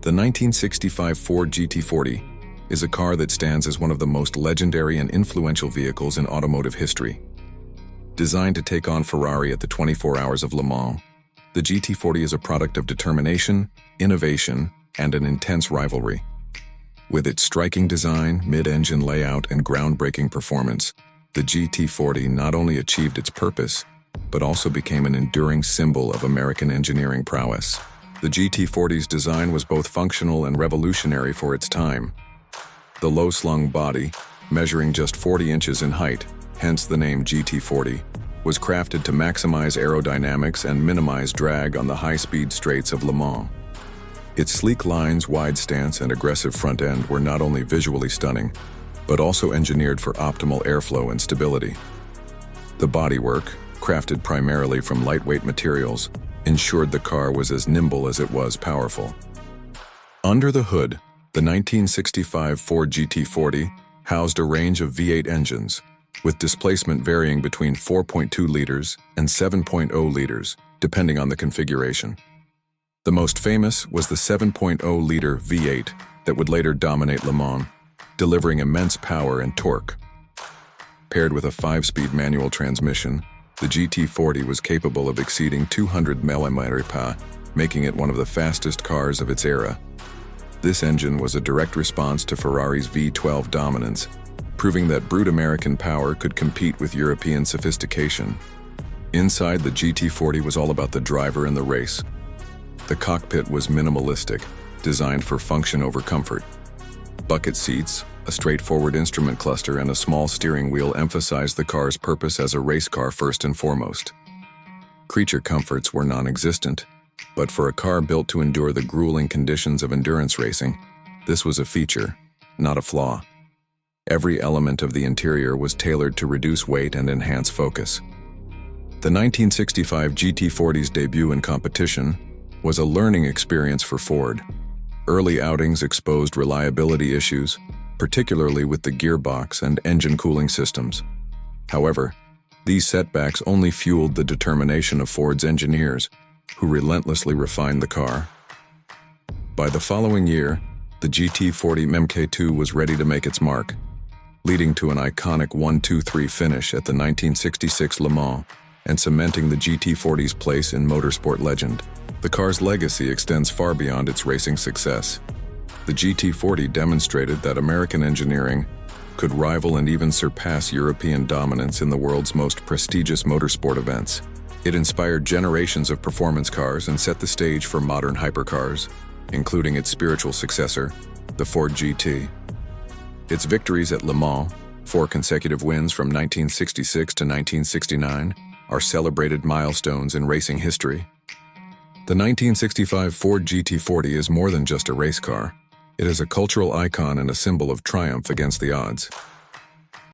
The 1965 Ford GT40 is a car that stands as one of the most legendary and influential vehicles in automotive history. Designed to take on Ferrari at the 24 Hours of Le Mans, the GT40 is a product of determination, innovation, and an intense rivalry. With its striking design, mid-engine layout, and groundbreaking performance, the GT40 not only achieved its purpose, but also became an enduring symbol of American engineering prowess. The GT40's design was both functional and revolutionary for its time. The low-slung body, measuring just 40 inches in height, hence the name GT40, was crafted to maximize aerodynamics and minimize drag on the high-speed straights of Le Mans. Its sleek lines, wide stance, and aggressive front end were not only visually stunning, but also engineered for optimal airflow and stability. The bodywork, crafted primarily from lightweight materials, ensured the car was as nimble as it was powerful. Under the hood, the 1965 Ford GT40 housed a range of V8 engines, with displacement varying between 4.2 liters and 7.0 liters, depending on the configuration. The most famous was the 7.0-liter V8 that would later dominate Le Mans, delivering immense power and torque. Paired with a 5-speed manual transmission, the GT40 was capable of exceeding 200 mph, making it one of the fastest cars of its era. This engine was a direct response to Ferrari's V12 dominance, proving that brute American power could compete with European sophistication. Inside, the GT40 was all about the driver and the race. The cockpit was minimalistic, designed for function over comfort. Bucket seats, a straightforward instrument cluster, and a small steering wheel emphasized the car's purpose as a race car first and foremost. Creature comforts were non-existent, but for a car built to endure the grueling conditions of endurance racing, this was a feature, not a flaw. Every element of the interior was tailored to reduce weight and enhance focus. The 1965 GT40's debut in competition was a learning experience for Ford. Early outings exposed reliability issues, particularly with the gearbox and engine cooling systems. However, these setbacks only fueled the determination of Ford's engineers, who relentlessly refined the car. By the following year, the GT40 Mk2 was ready to make its mark, leading to an iconic 1-2-3 finish at the 1966 Le Mans and cementing the GT40's place in motorsport legend. The car's legacy extends far beyond its racing success. The GT40 demonstrated that American engineering could rival and even surpass European dominance in the world's most prestigious motorsport events. It inspired generations of performance cars and set the stage for modern hypercars, including its spiritual successor, the Ford GT. Its victories at Le Mans, 4 consecutive wins from 1966 to 1969, are celebrated milestones in racing history. The 1965 Ford GT40 is more than just a race car. It is a cultural icon and a symbol of triumph against the odds.